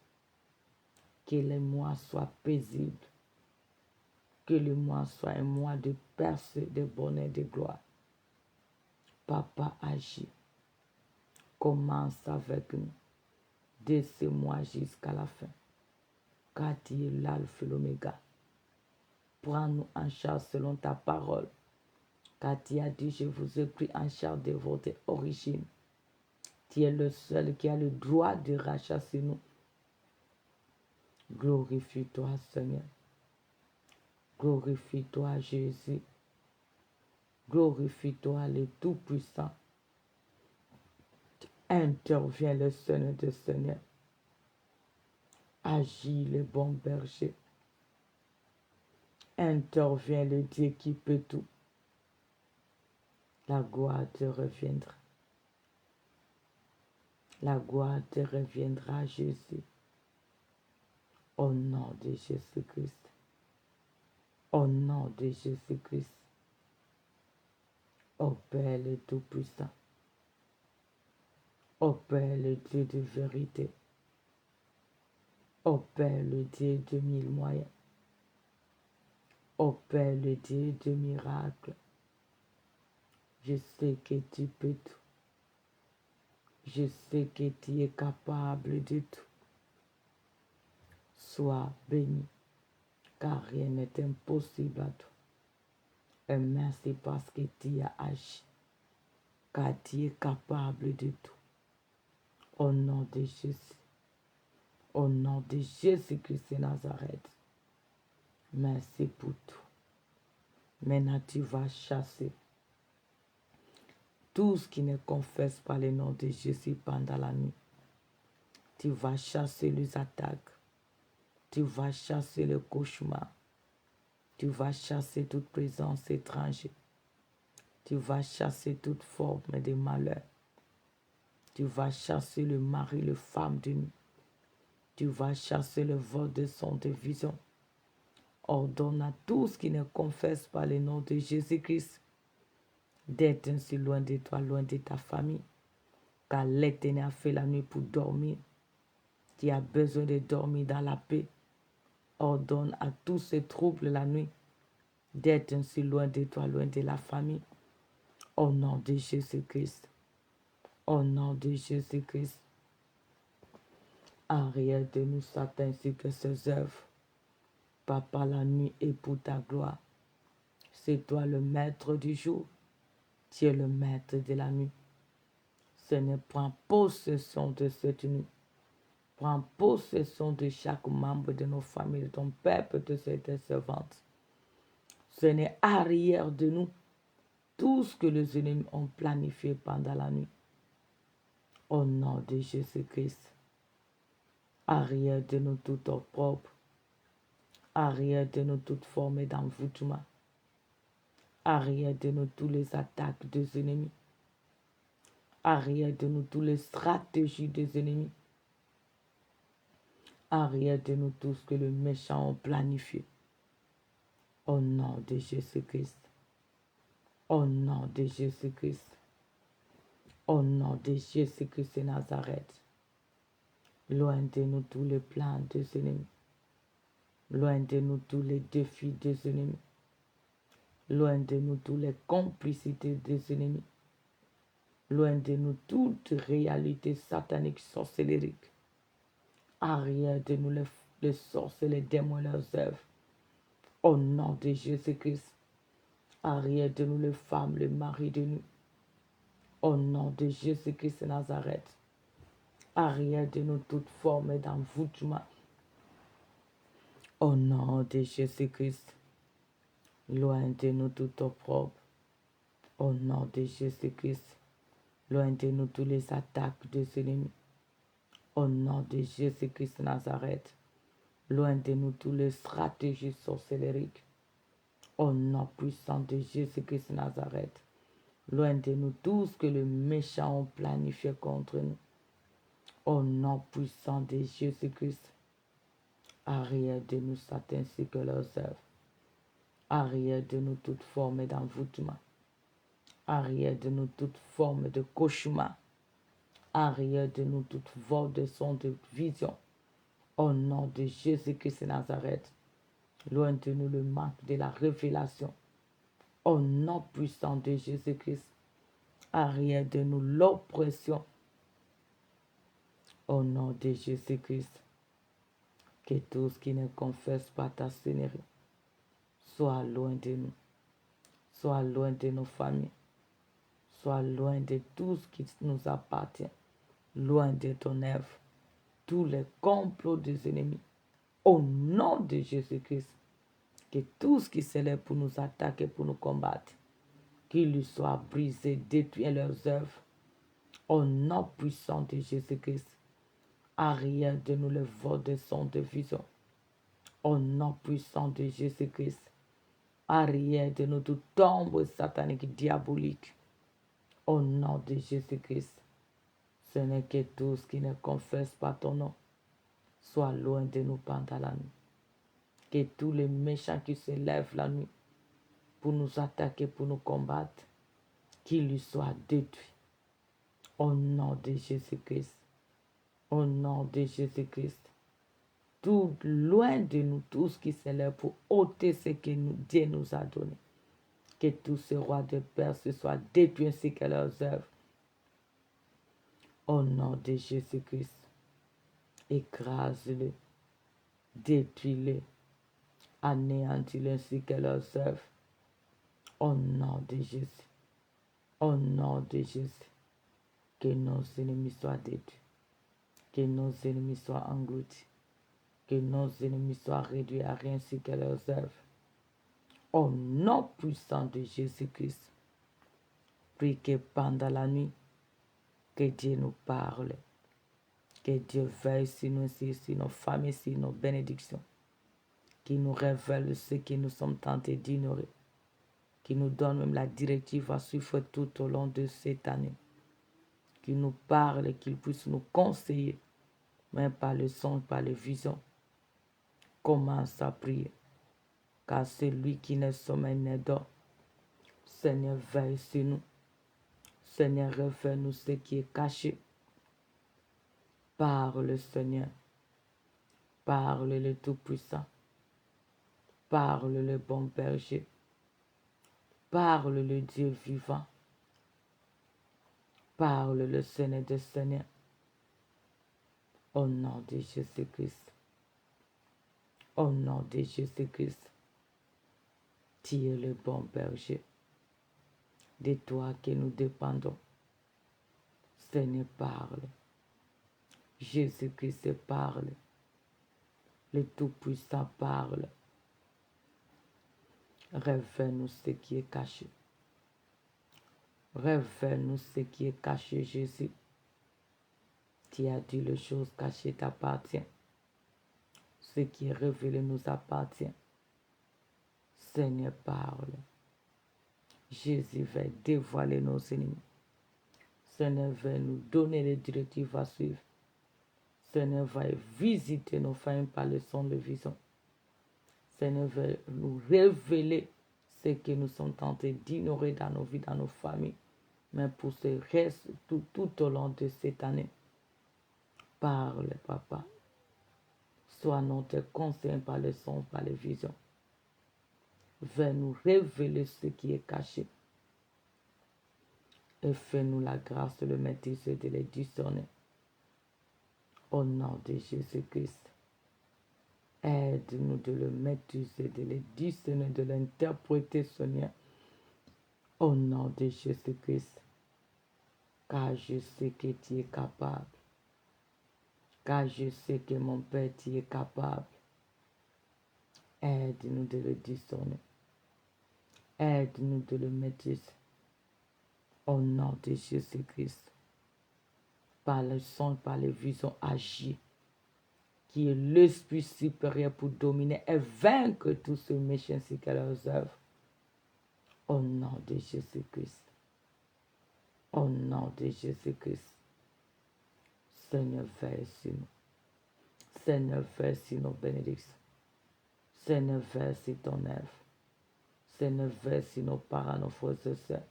Que les mois soient paisibles. Que le mois soit un mois de percée, de bonheur, de gloire. Papa, agis. Commence avec nous. Dès ce mois jusqu'à la fin. Car tu es l'alpha et l'oméga. Prends-nous en charge selon ta parole. Car tu as dit, je vous ai pris en charge de votre origine. Tu es le seul qui a le droit de rachasser nous. Glorifie-toi, Seigneur. Glorifie-toi, Jésus. Glorifie-toi, le Tout-Puissant. Interviens, le Seigneur des Seigneurs. Agis, le bon berger. Interviens, le Dieu qui peut tout. La gloire te reviendra. La gloire te reviendra, Jésus. Au nom de Jésus-Christ. Au nom de Jésus-Christ. Ô Père le Tout-Puissant. Ô Père le Dieu de vérité. Ô Père le Dieu de mille moyens. Ô Père le Dieu de miracles. Je sais que tu peux tout. Je sais que tu es capable de tout. Sois béni, car rien n'est impossible à toi. Et merci parce que tu as agi, car tu es capable de tout. Au nom de Jésus, au nom de Jésus-Christ de Nazareth, merci pour tout. Maintenant, tu vas chasser tout ce qui ne confesse pas le nom de Jésus pendant la nuit. Tu vas chasser les attaques. Tu vas chasser le cauchemar. Tu vas chasser toute présence étrangère. Tu vas chasser toute forme de malheur. Tu vas chasser le mari, le femme de nuit. Tu vas chasser le vol de son de vision. Ordonne à tous qui ne confessent pas le nom de Jésus-Christ d'être ainsi loin de toi, loin de ta famille. Car l'Éternel a fait la nuit pour dormir. Tu as besoin de dormir dans la paix. Ordonne à tous ces troubles la nuit d'être ainsi loin de toi, loin de la famille. Au nom de Jésus-Christ. Au nom de Jésus-Christ. Arrière de nous, Satan, ainsi que ses œuvres. Papa, la nuit est pour ta gloire. C'est toi le maître du jour. Tu es le maître de la nuit. Seigneur, prends possession de cette nuit. Prends possession de chaque membre de nos familles, de ton peuple, de cette servante. Seigneur, arrière de nous tout ce que les ennemis ont planifié pendant la nuit. Au nom de Jésus-Christ, arrière de nous tout opprobre. Arrière de nous toute forme d'envoûtement. Arrière de nous toutes les attaques des ennemis. Arrière de nous toutes les stratégies des ennemis. Arrière de nous tout ce que les méchants ont planifié. Au nom de Jésus-Christ. Au nom de Jésus-Christ. Au nom de Jésus-Christ de Nazareth. Loin de nous tous les plans des ennemis. Loin de nous tous les défis des ennemis. Loin de nous toutes les complicités des ennemis. Loin de nous toute réalité satanique sorcellérique. Arrière de nous les sorciers, les démons et leurs œuvres. Au nom de Jésus-Christ. Arrière de nous les femmes, les maris de nous. Au nom de Jésus-Christ de Nazareth. Arrière de nous toute forme d'envoûtement. Au nom de Jésus-Christ. Loin de nous tout opprobre. Au nom de Jésus-Christ. Loin de nous toutes les attaques des ennemis. Au nom de Jésus-Christ de Nazareth. Loin de nous toutes les stratégies sorcellériques. Au nom puissant de Jésus-Christ de Nazareth. Loin de nous tout ce que les méchants ont planifié contre nous. Au nom puissant de Jésus-Christ. Arrière de nous Satan ainsi que leurs œuvres. Arrière de nous toute forme d'envoûtement. Arrière de nous toute forme de cauchemar. Arrière de nous toute vol de son de vision. Au nom de Jésus-Christ de Nazareth. Loin de nous le manque de la révélation. Au nom puissant de Jésus-Christ. Arrière de nous l'oppression. Au nom de Jésus-Christ. Que tous qui ne confessent pas ta Seigneurie soient loin de nous. Soient loin de nos familles. Sois loin de tout ce qui nous appartient, loin de ton œuvre, tous les complots des ennemis. Au nom de Jésus-Christ, que tout ce qui s'élève pour nous attaquer, pour nous combattre, qu'il lui soit brisé, détruit leurs œuvres. Au nom puissant de Jésus-Christ, arrière de nous le vol de son de vision. Au nom puissant de Jésus-Christ, arrière de nous toute ombre satanique diabolique. Au nom de Jésus-Christ, ce n'est que tous qui ne confessent pas ton nom soient loin de nous pendant la nuit. Que tous les méchants qui se lèvent la nuit pour nous attaquer, pour nous combattre, qu'ils lui soient détruits. Au nom de Jésus-Christ. Au nom de Jésus-Christ. Tout loin de nous, tous qui se lèvent pour ôter ce que Dieu nous a donné. Que tous ces rois de Perse soient détruits ainsi que leurs œuvres. Au nom de Jésus-Christ, écrase-le, détruis-le, anéantis-le ainsi que leurs œuvres. Au nom de Jésus, au nom de Jésus, que nos ennemis soient détruits, que nos ennemis soient engloutis, que nos ennemis soient réduits à rien ainsi que leurs œuvres. Au nom puissant de Jésus-Christ, prie que pendant la nuit, que Dieu nous parle, que Dieu veille sur nous, sur nos familles, sur nos bénédictions, qu'il nous révèle ce que nous sommes tentés d'ignorer, qu'il nous donne même la directive à suivre tout au long de cette année, qu'il nous parle, qu'il puisse nous conseiller, même par le son, par les visions. Commence à prier, car celui qui ne sommeille ne dort. Seigneur, veille sur nous. Seigneur, révèle-nous ce qui est caché. Parle, Seigneur. Parle le Tout-Puissant. Parle le bon berger. Parle le Dieu vivant. Parle le Seigneur des Seigneurs. Au nom de Jésus-Christ. Au nom de Jésus-Christ. Tu es le bon berger. De toi que nous dépendons. Seigneur, parle. Jésus-Christ parle. Le Tout-Puissant parle. Révèle-nous ce qui est caché. Révèle-nous ce qui est caché, Jésus. Tu as dit les choses cachées t'appartient. Ce qui est révélé nous appartient. Seigneur, parle. Jésus va dévoiler nos ennemis. Seigneur va nous donner les directives à suivre. Seigneur va visiter nos familles par le son de vision. Seigneur va nous révéler ce que nous sommes tentés d'ignorer dans nos vies, dans nos familles. Mais pour ce reste, tout au long de cette année, parle, Papa. Sois notre conseil par le son, par les visions. Viens nous révéler ce qui est caché. Et fais-nous la grâce de le maîtriser, de les discerner. Au nom de Jésus-Christ. Aide-nous de le maîtriser, de les discerner, de l'interpréter, Seigneur. Au nom de Jésus-Christ. Car je sais que tu es capable. Car je sais que mon Père, tu es capable. Aide-nous de le discerner. Aide-nous de le maîtriser. Au nom de Jésus-Christ. Par le son, par les visions, agis. Qui est l'esprit supérieur pour dominer et vaincre tous ces méchants ainsi que leurs œuvres. Au nom de Jésus-Christ. Au nom de Jésus-Christ. Seigneur, veille sur nous. Seigneur, veille sur nos bénédictions. Seigneur, veille sur ton œuvre. Seigneur, veille sur nos parents, nos frères et sœurs.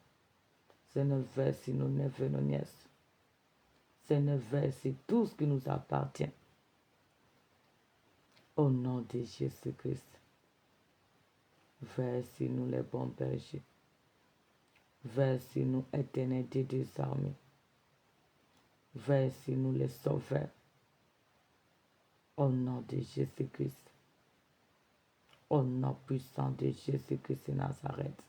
Seigneur, veille sur nos neveux et nos nièces. Seigneur, veille sur tout ce qui nous appartient. Au nom de Jésus-Christ. Veille sur nous les bons bergers. Veille sur nous, éternel Dieu des armées. Veille sur nous les sauveurs. Au nom de Jésus-Christ. Au nom puissant de Jésus-Christ de Nazareth.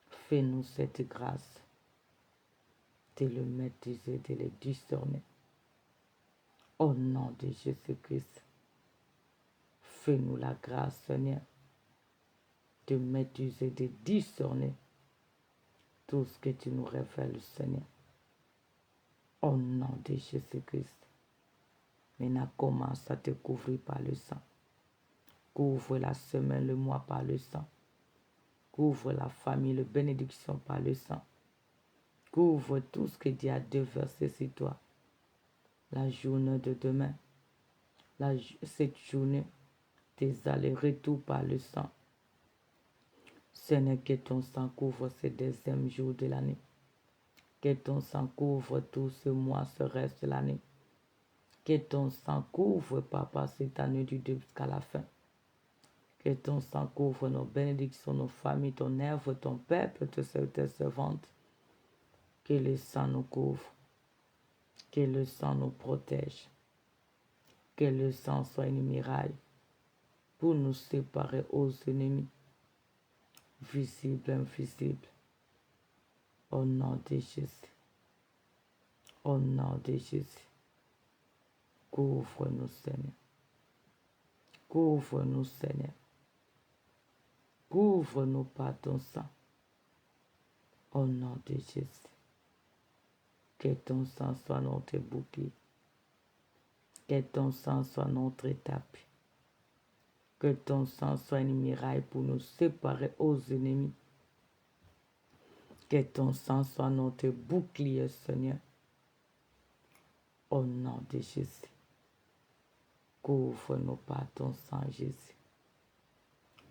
Fais-nous cette grâce de le maîtriser, de le discerner. Au nom de Jésus-Christ. Fais-nous la grâce, Seigneur, de maîtriser, de discerner tout ce que tu nous révèles, Seigneur. Au nom de Jésus-Christ. Maintenant, commence à te couvrir par le sang. Couvre la semaine, le mois par le sang. Couvre la famille, la bénédiction par le sang. Couvre tout ce que Dieu a déversé sur toi. La journée de demain, cette journée, tes allers-retours par le sang. Seigneur, que ton sang couvre ce deuxième jour de l'année. Que ton sang couvre tout ce mois, ce reste de l'année. Que ton sang couvre, Papa, cette année du début jusqu'à la fin. Que ton sang couvre nos bénédictions, nos familles, ton œuvre, ton peuple, tes servantes. Que le sang nous couvre. Que le sang nous protège. Que le sang soit une muraille pour nous séparer aux ennemis, visibles, invisibles. Au nom de Jésus. Au nom de Jésus. Couvre-nous, Seigneur. Couvre-nous, Seigneur. Couvre-nous par ton sang. Au nom de Jésus. Que ton sang soit notre bouclier. Que ton sang soit notre tapis. Que ton sang soit une muraille pour nous séparer aux ennemis. Que ton sang soit notre bouclier, Seigneur. Au nom de Jésus. Couvre-nous par ton sang, Jésus.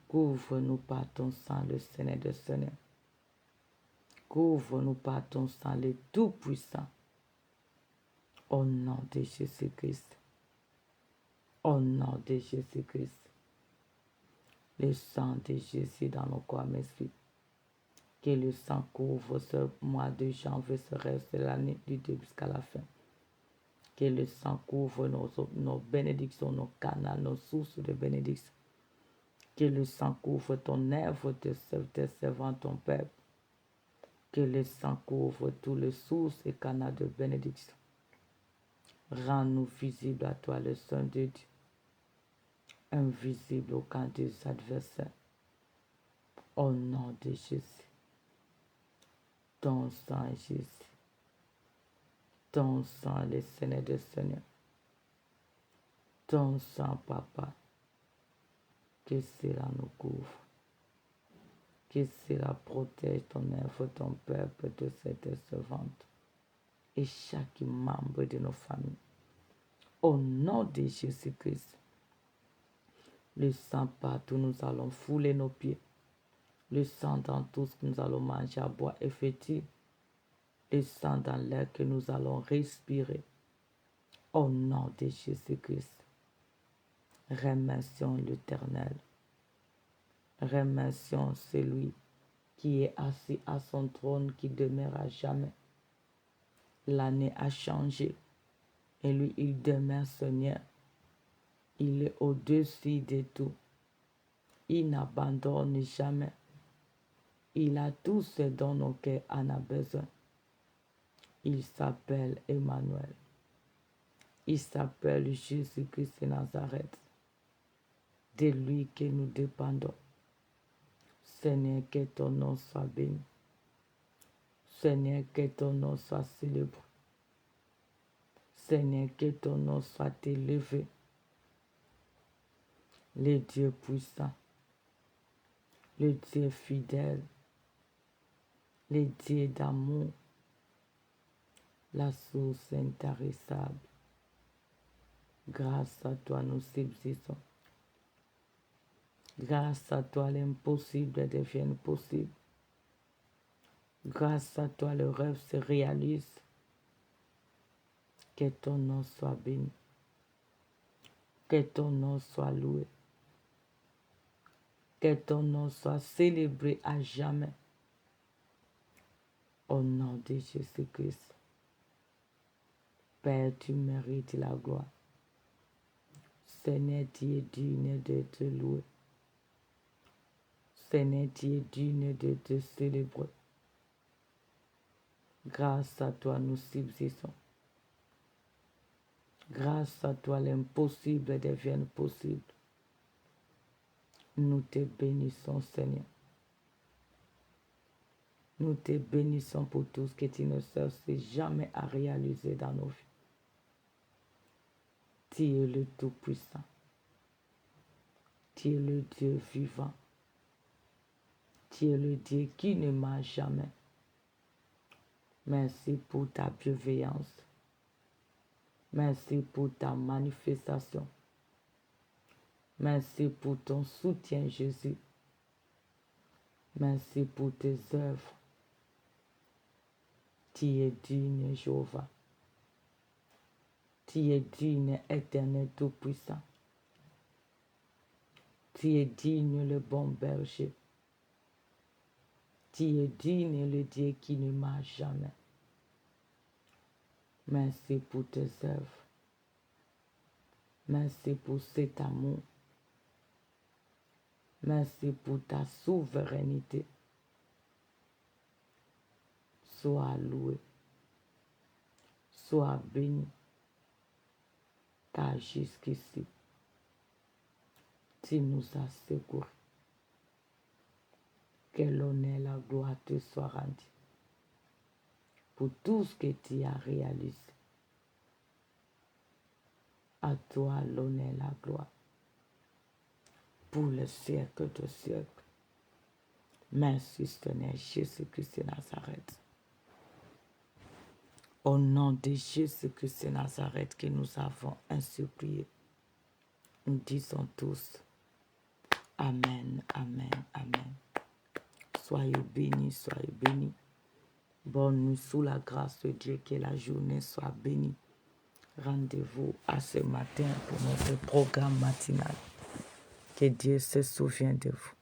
Couvre-nous par ton sang, le Seigneur des Seigneurs. Couvre-nous par ton sang, le Tout-Puissant. Au nom de Jésus-Christ. Au nom de Jésus-Christ. Le sang de Jésus dans nos corps, merci. Que le sang couvre ce mois de janvier, ce reste de l'année du début jusqu'à la fin. Que le sang couvre nos bénédictions, nos canaux, nos sources de bénédictions. Que le sang couvre ton œuvre, tes servants, ton peuple. Que le sang couvre tous les sources et canaux de bénédiction. Rends-nous visibles à toi, le Saint de Dieu. Invisible au camp des adversaires. Au nom de Jésus. Ton sang, Jésus. Ton sang, le Seigneur des Seigneurs. Ton sang, Papa. Que cela nous couvre. Que cela protège ton œuvre, ton peuple de cette servante. Et chaque membre de nos familles. Au nom de Jésus-Christ. Le sang partout, nous allons fouler nos pieds. Le sang dans tout ce que nous allons manger, à boire et fêter. Le sang dans l'air que nous allons respirer. Au nom de Jésus-Christ. Remercions l'Éternel. Remercions celui qui est assis à son trône, qui demeure à jamais. L'année a changé. Et lui, il demeure Seigneur. Il est au-dessus de tout. Il n'abandonne jamais. Il a tout ce dont nos cœurs en a besoin. Il s'appelle Emmanuel. Il s'appelle Jésus-Christ de Nazareth. De lui que nous dépendons. Seigneur, que ton nom soit béni. Seigneur, que ton nom soit célébré. Seigneur, que ton nom soit élevé. Le Dieu puissant. Le Dieu fidèle. Le Dieu d'amour. La source intarissable. Grâce à toi, nous subsistons. Grâce à toi, l'impossible devient possible. Grâce à toi, le rêve se réalise. Que ton nom soit béni. Que ton nom soit loué. Que ton nom soit célébré à jamais. Au nom de Jésus-Christ. Père, tu mérites la gloire. Seigneur, tu es digne de te louer. Seigneur, tu es digne de te célébrer. Grâce à toi, nous subsistons. Grâce à toi, l'impossible devient possible. Nous te bénissons, Seigneur. Nous te bénissons pour tout ce que tu ne cesses jamais à réaliser dans nos vies. Tu es le Tout-Puissant. Tu es le Dieu vivant. Tu es le Dieu qui ne ment jamais. Merci pour ta bienveillance. Merci pour ta manifestation. Merci pour ton soutien, Jésus. Merci pour tes œuvres. Tu es digne, Jéhovah. Tu es digne, Éternel Tout-Puissant. Tu es digne, le bon berger. Tu es digne, le Dieu qui ne ment jamais. Merci pour tes œuvres. Merci pour cet amour. Merci pour ta souveraineté. Sois loué. Sois béni. Car jusqu'ici, tu nous as secourus. Que l'honneur et la gloire te soient rendus pour tout ce que tu as réalisé. À toi l'honneur et la gloire pour le siècle de siècle. Merci Seigneur Jésus-Christ de Nazareth. Au nom de Jésus-Christ de Nazareth que nous avons ainsi prié. Nous disons tous Amen, Amen, Amen. Soyez bénis, soyez bénis. Bonne nuit sous la grâce de Dieu, que la journée soit bénie. Rendez-vous à ce matin pour notre programme matinal. Que Dieu se souvienne de vous.